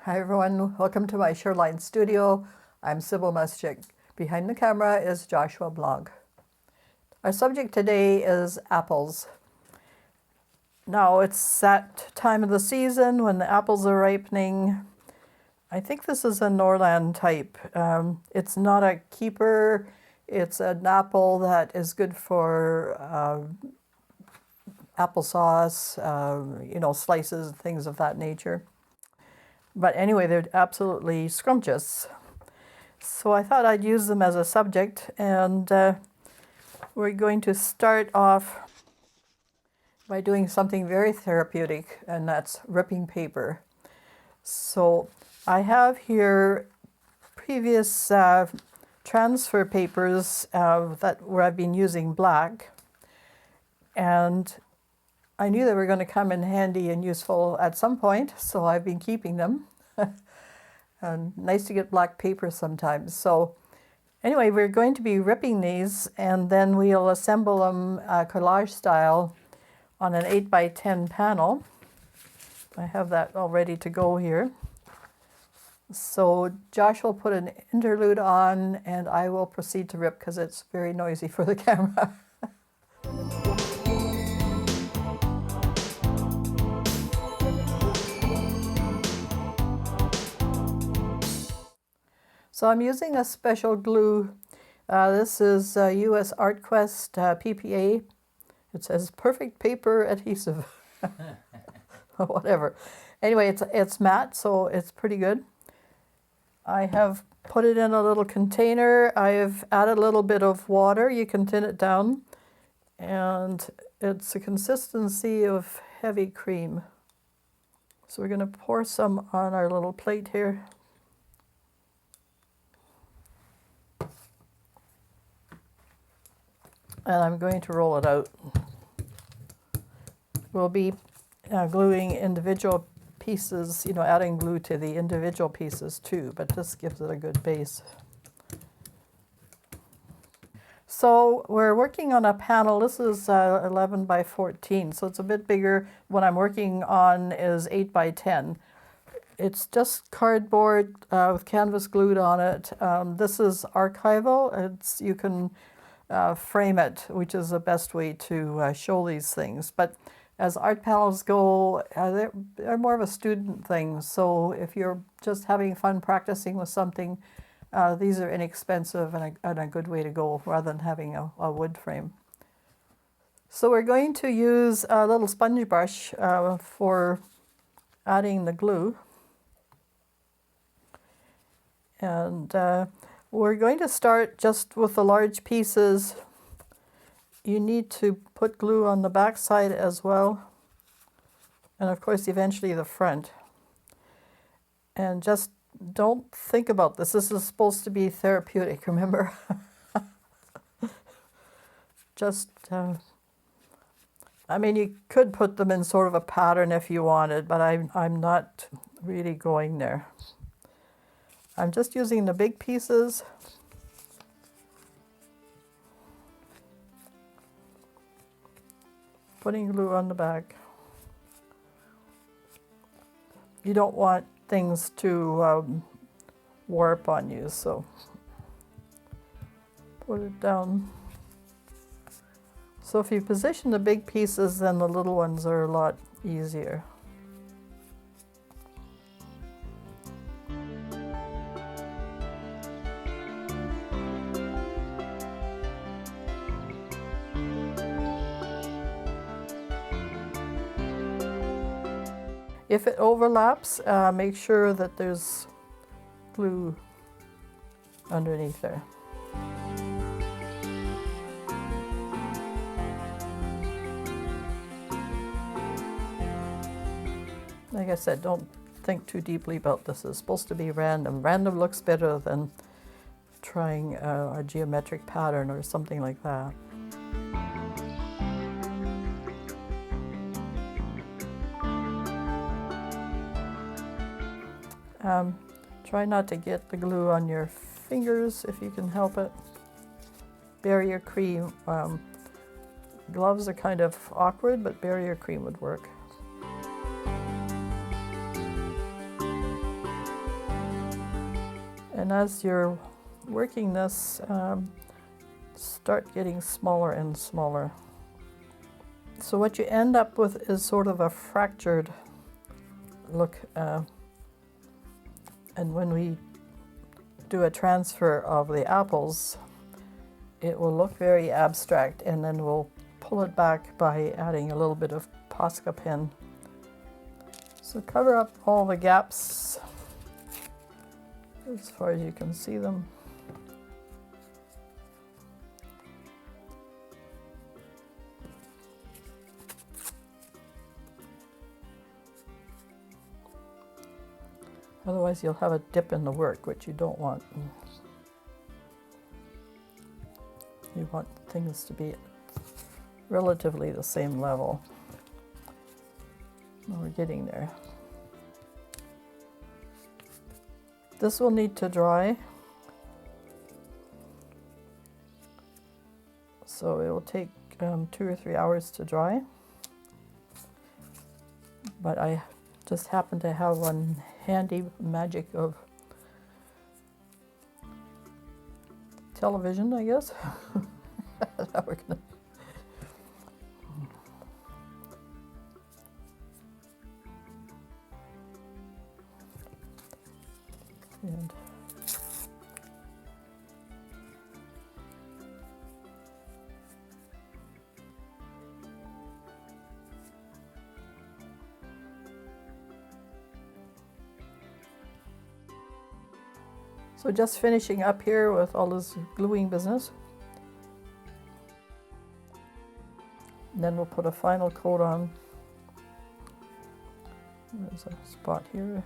Hi everyone, welcome to my Shoreline studio. I'm Sybil Muschik. Behind the camera is Joshua Blog. Our subject today is apples. Now it's that time of the season when the apples are ripening. I think this is a Norland type. It's not a keeper. It's an apple that is good for applesauce, slices, things of that nature. But anyway, they're absolutely scrumptious. So I thought I'd use them as a subject, and we're going to start off by doing something very therapeutic, and that's ripping paper. So I have here previous transfer papers where I've been using black, and I knew they were going to come in handy and useful at some point, so I've been keeping them. And nice to get black paper sometimes. So anyway, we're going to be ripping these, and then we'll assemble them collage style on an 8x10 panel. I have that all ready to go here. So Josh will put an interlude on, and I will proceed to rip because it's very noisy for the camera. So I'm using a special glue. This is US ArtQuest PPA. It says perfect paper adhesive. Whatever. Anyway, it's matte, so it's pretty good. I have put it in a little container. I've added a little bit of water. You can thin it down. And it's a consistency of heavy cream. So we're going to pour some on our little plate here. And I'm going to roll it out. We'll be gluing individual pieces, adding glue to the individual pieces too, but this gives it a good base. So we're working on a panel. This is 11 by 14, so it's a bit bigger. What I'm working on is 8 by 10. It's just cardboard with canvas glued on it. This is Archival. You can frame it, which is the best way to show these things. But as art panels go, they're more of a student thing. So if you're just having fun practicing with something, these are inexpensive and a good way to go rather than having a wood frame. So we're going to use a little sponge brush for adding the glue. And we're going to start just with the large pieces. You need to put glue on the back side as well. And of course, eventually the front. And just don't think about this. This is supposed to be therapeutic, remember? You could put them in sort of a pattern if you wanted, but I'm not really going there. I'm just using the big pieces. Putting glue on the back. You don't want things to warp on you, so put it down. So if you position the big pieces, then the little ones are a lot easier. If it overlaps, make sure that there's glue underneath there. Like I said, don't think too deeply about this. It's supposed to be random. Random looks better than trying a geometric pattern or something like that. Try not to get the glue on your fingers if you can help it. Barrier cream. Gloves are kind of awkward, but barrier cream would work. And as you're working this, start getting smaller and smaller. So what you end up with is sort of a fractured look. And when we do a transfer of the apples, it will look very abstract, and then we'll pull it back by adding a little bit of Posca pen. So cover up all the gaps as far as you can see them. Otherwise you'll have a dip in the work, which you don't want. You want things to be relatively the same level. Well, we're getting there. This will need to dry. So it will take 2 or 3 hours to dry. But I just happen to have one handy, magic of television, I guess. That's how we're gonna. And so just finishing up here with all this gluing business. And then we'll put a final coat on. There's a spot here.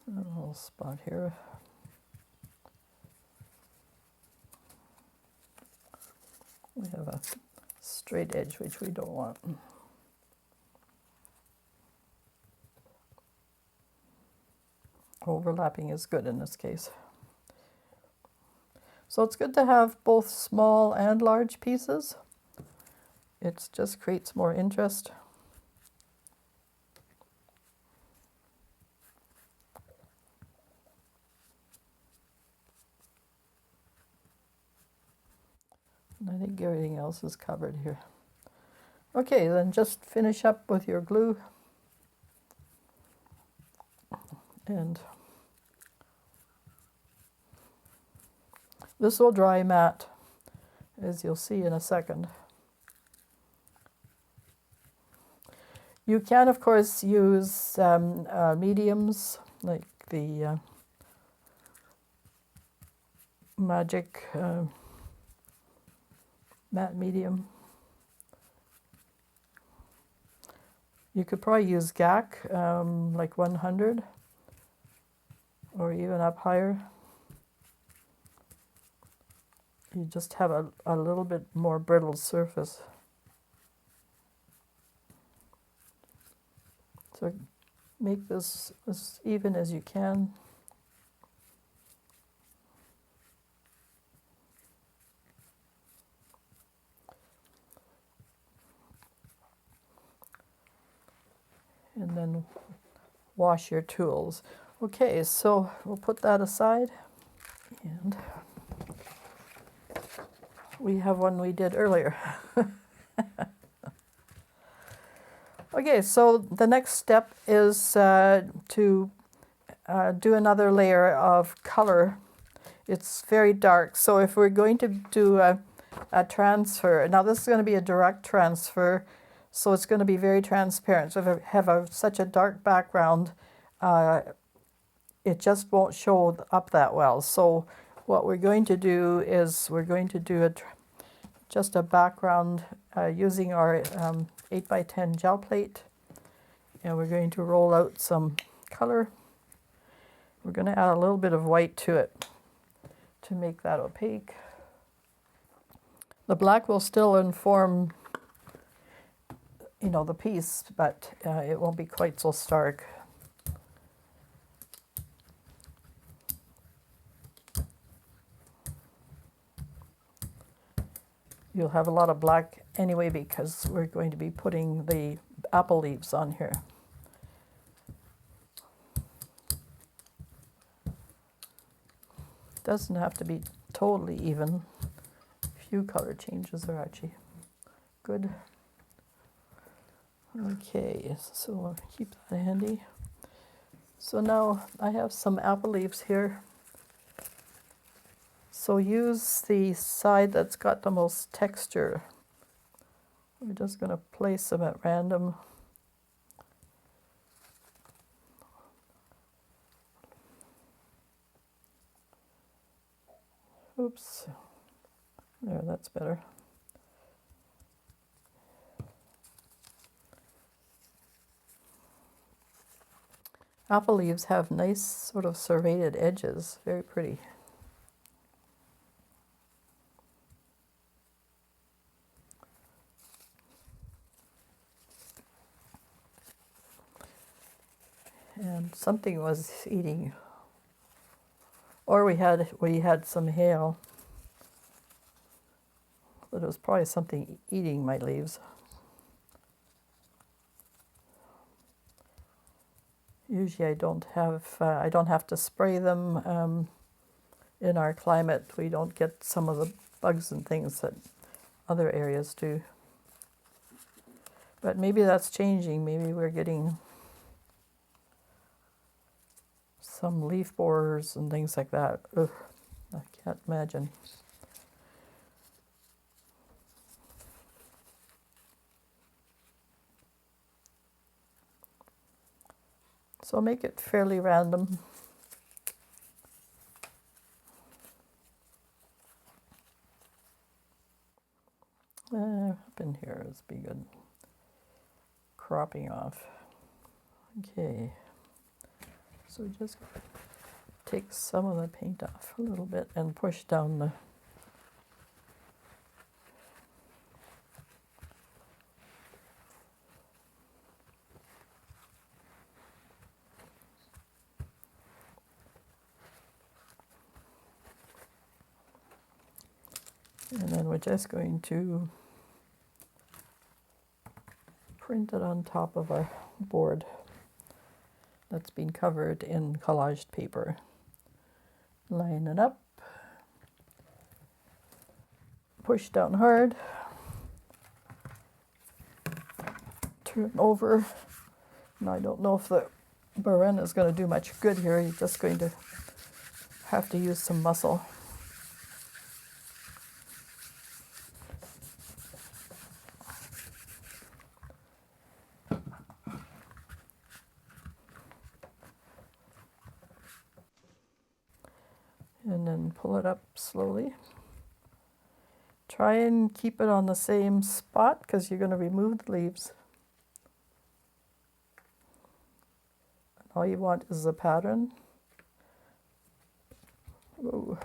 A little spot here. We have a straight edge, which we don't want. Overlapping is good in this case. So it's good to have both small and large pieces. It just creates more interest. I think everything else is covered here. Okay, then just finish up with your glue. And this will dry matte, as you'll see in a second. You can, of course, use mediums like the Magic matte medium. You could probably use GAC, like 100, or even up higher. You just have a little bit more brittle surface. So make this as even as you can. And then wash your tools. Okay, so we'll put that aside. And we have one we did earlier. Okay, so the next step is to do another layer of color. It's very dark, so if we're going to do a transfer, now this is going to be a direct transfer, so it's going to be very transparent. So if I have such a dark background, it just won't show up that well. So what we're going to do is we're going to do just a background using our 8x10 gel plate. And we're going to roll out some color. We're going to add a little bit of white to it to make that opaque. The black will still inform, you know, the piece, but it won't be quite so stark. You'll have a lot of black anyway because we're going to be putting the apple leaves on here. Doesn't have to be totally even. A few color changes are actually good. Okay, so I'll keep that handy. So now I have some apple leaves here. So use the side that's got the most texture. We're just going to place them at random. Oops. There, that's better. Apple leaves have nice sort of serrated edges, very pretty. And something was eating, or we had some hail, but it was probably something eating my leaves. Usually I don't have to spray them. In our climate, we don't get some of the bugs and things that other areas do. But maybe that's changing. Maybe we're getting some leaf borers and things like that. Ugh, I can't imagine. So make it fairly random. Up in here is be good. Cropping off. Okay. So just take some of the paint off a little bit and push down the and then we're just going to print it on top of our board that's been covered in collaged paper. Line it up, push down hard, turn over. And I don't know if the Baren is going to do much good here. You're just going to have to use some muscle. And then pull it up slowly. Try and keep it on the same spot because you're going to remove the leaves. All you want is the pattern. Ooh.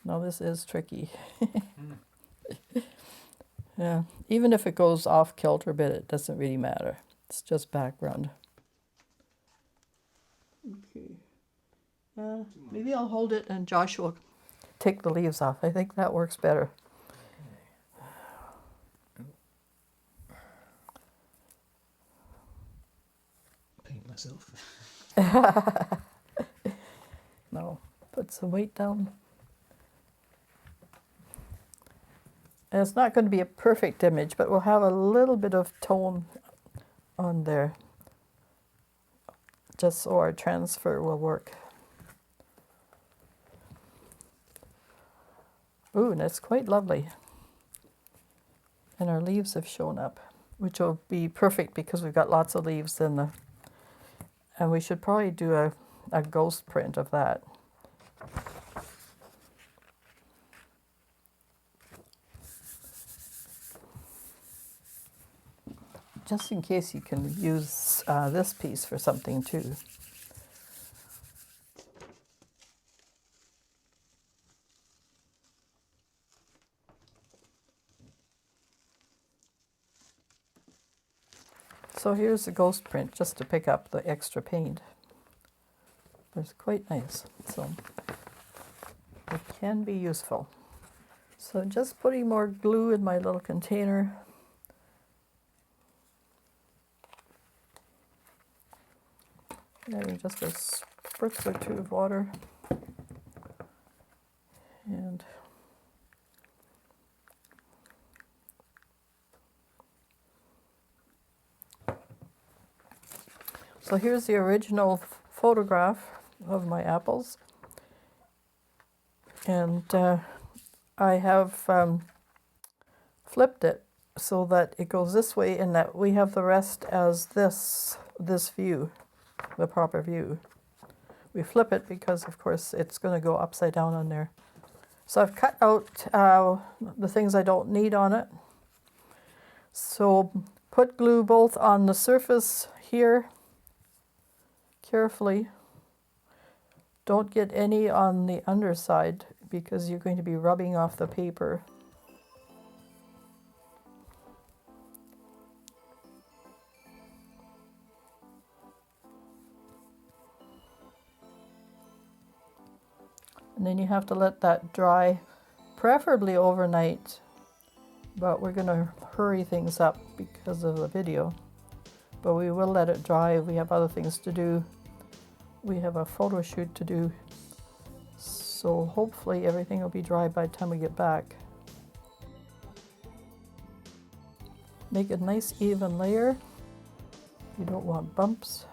Now this is tricky. Yeah, even if it goes off kilter a bit, it doesn't really matter. It's just background. Okay. Maybe I'll hold it and Josh will take the leaves off. I think that works better. Paint myself. No, put some weight down. And it's not going to be a perfect image, but we'll have a little bit of tone on there, just so our transfer will work. Ooh, and it's quite lovely. And our leaves have shown up, which will be perfect because we've got lots of leaves in the, and we should probably do a ghost print of that. Just in case you can use this piece for something too. So here's the ghost print, just to pick up the extra paint. It's quite nice, so it can be useful. So just putting more glue in my little container. Adding just a spritz or two of water. And so here's the original photograph of my apples. And I have flipped it so that it goes this way and that we have the rest as this view, the proper view. We flip it because, of course, it's going to go upside down on there. So I've cut out the things I don't need on it. So put glue both on the surface here, carefully. Don't get any on the underside because you're going to be rubbing off the paper. And then you have to let that dry, preferably overnight, but we're going to hurry things up because of the video. But we will let it dry. We have other things to do. We have a photo shoot to do. So hopefully everything will be dry by the time we get back. Make a nice even layer. You don't want bumps.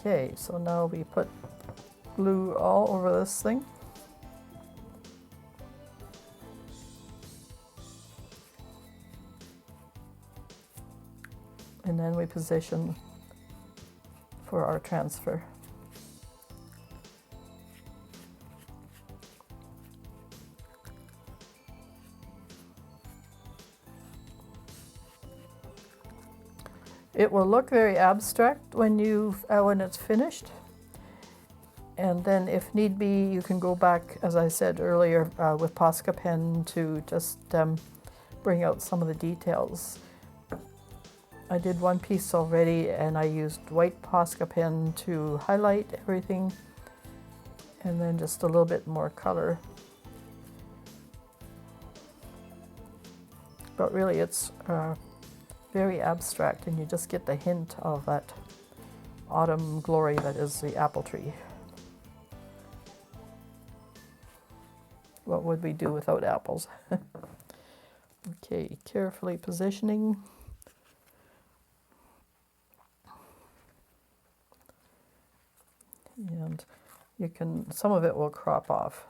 Okay, so now we put glue all over this thing. And then we position for our transfer. It will look very abstract when it's finished, and then if need be you can go back, as I said earlier, with Posca pen to just bring out some of the details. I did one piece already and I used white Posca pen to highlight everything, and then just a little bit more color. But really it's very abstract, and you just get the hint of that autumn glory that is the apple tree. What would we do without apples? Okay, carefully positioning. And you can, some of it will crop off,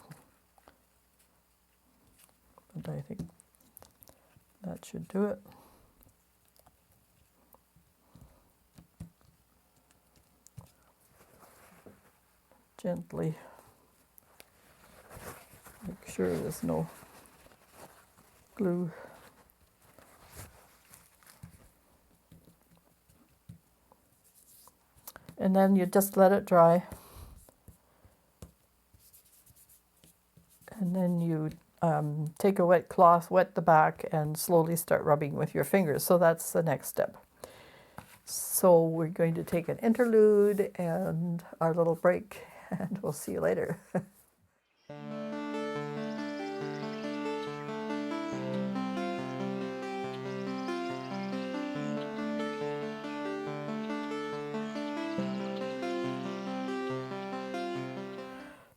but I think that should do it. Gently make sure there's no glue. And then you just let it dry. And then you take a wet cloth, wet the back, and slowly start rubbing with your fingers. So that's the next step. So we're going to take an interlude and our little break, and we'll see you later.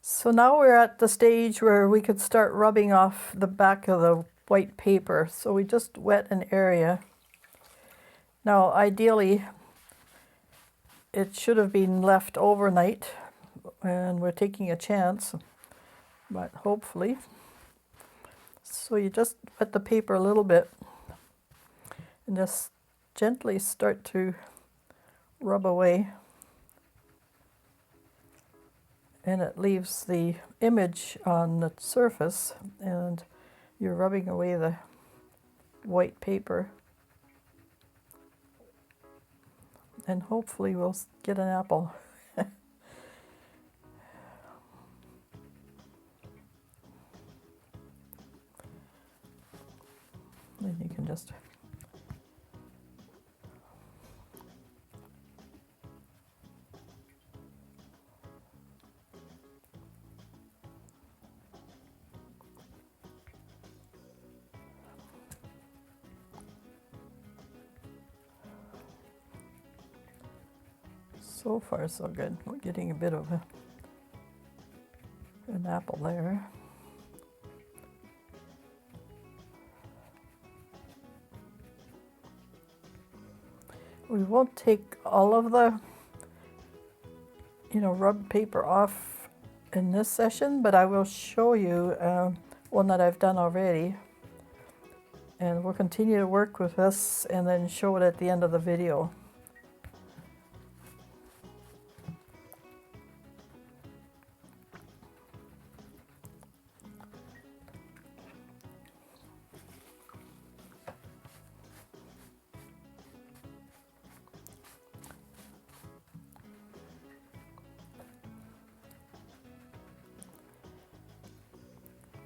So now we're at the stage where we could start rubbing off the back of the white paper. So we just wet an area. Now ideally it should have been left overnight, and we're taking a chance, but hopefully. So you just wet the paper a little bit and just gently start to rub away. And it leaves the image on the surface, and you're rubbing away the white paper. And hopefully we'll get an apple. Then you can just so far so good. We're getting a bit of an apple there. We won't take all of the, rub paper off in this session, but I will show you one that I've done already. And we'll continue to work with this and then show it at the end of the video.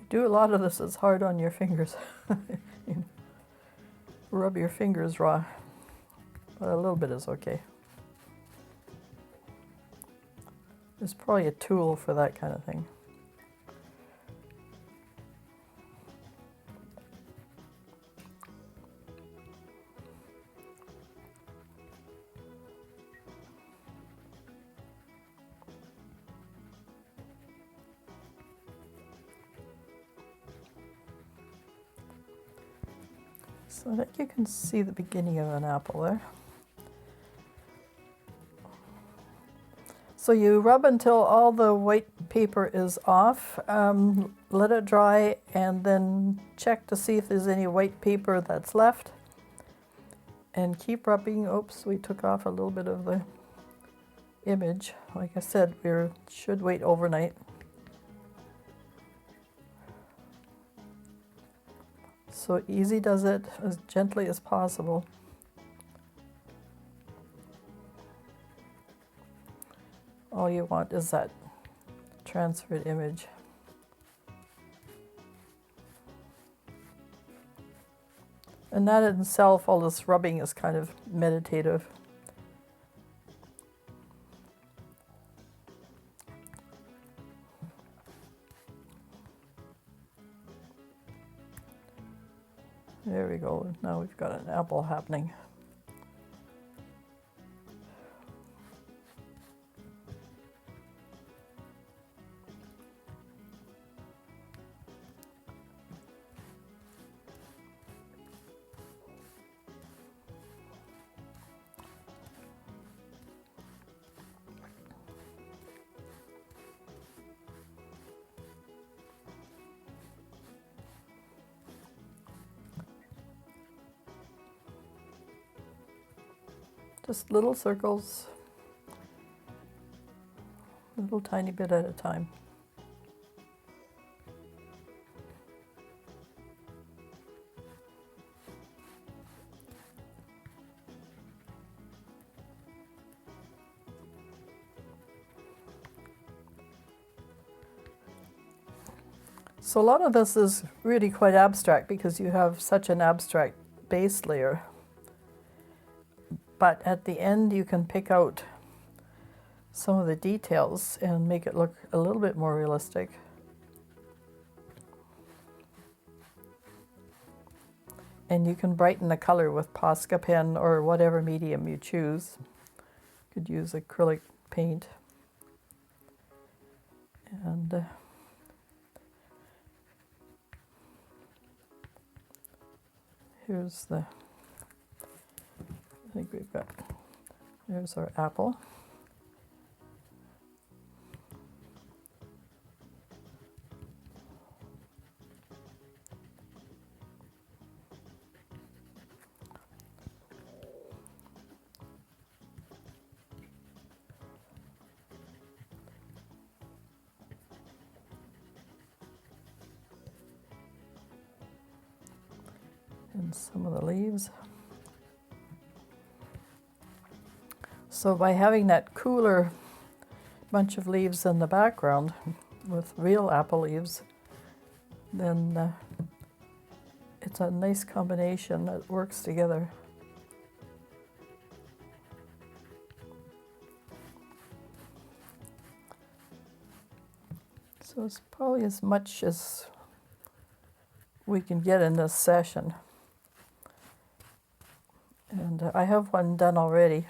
Do a lot of this is hard on your fingers. Rub your fingers raw, but a little bit is okay. There's probably a tool for that kind of thing. So that you can see the beginning of an apple there. So you rub until all the white paper is off, let it dry, and then check to see if there's any white paper that's left. And keep rubbing. Oops, we took off a little bit of the image. Like I said, we should wait overnight. So easy does it, as gently as possible. All you want is that transferred image. And that in itself, all this rubbing is kind of meditative. There we go. Now we've got an apple happening. Just little circles, little tiny bit at a time. So a lot of this is really quite abstract because you have such an abstract base layer. But at the end you can pick out some of the details and make it look a little bit more realistic. And you can brighten the color with Posca pen or whatever medium you choose. You could use acrylic paint. And here's the, I think we've got, there's our apple. some of the leaves. So by having that cooler bunch of leaves in the background with real apple leaves, then it's a nice combination that works together. So it's probably as much as we can get in this session. And I have one done already.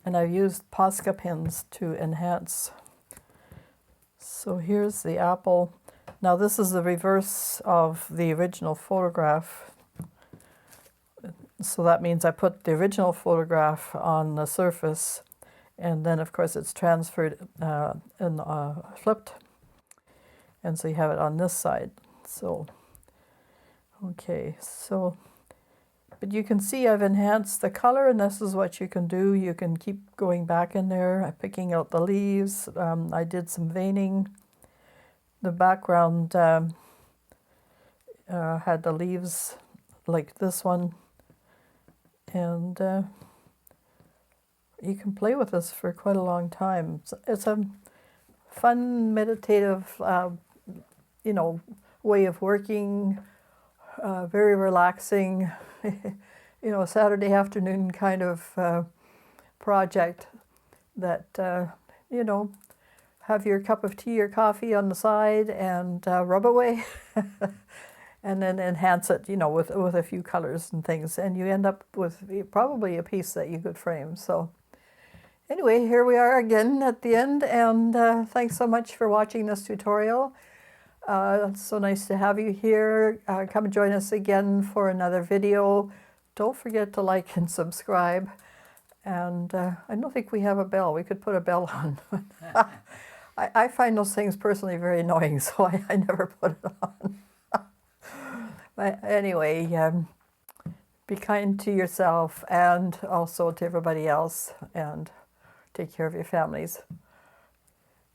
And I've used Posca pins to enhance. So here's the apple. Now this is the reverse of the original photograph. So that means I put the original photograph on the surface, and then of course it's transferred and flipped. And so you have it on this side. So, okay, so, but you can see I've enhanced the color, and this is what you can do. You can keep going back in there, picking out the leaves. I did some veining. The background had the leaves like this one. And you can play with this for quite a long time. It's a fun, meditative, you know, way of working, very relaxing, you know, Saturday afternoon kind of project that, you know, have your cup of tea or coffee on the side and rub away and then enhance it, you know, with a few colors and things. And you end up with probably a piece that you could frame. So anyway, here we are again at the end, and thanks so much for watching this tutorial. It's so nice to have you here. Come and join us again for another video. Don't forget to like and subscribe. And I don't think we have a bell. We could put a bell on. I find those things personally very annoying, so I never put it on. But anyway, be kind to yourself and also to everybody else, and take care of your families.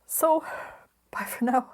So, bye for now.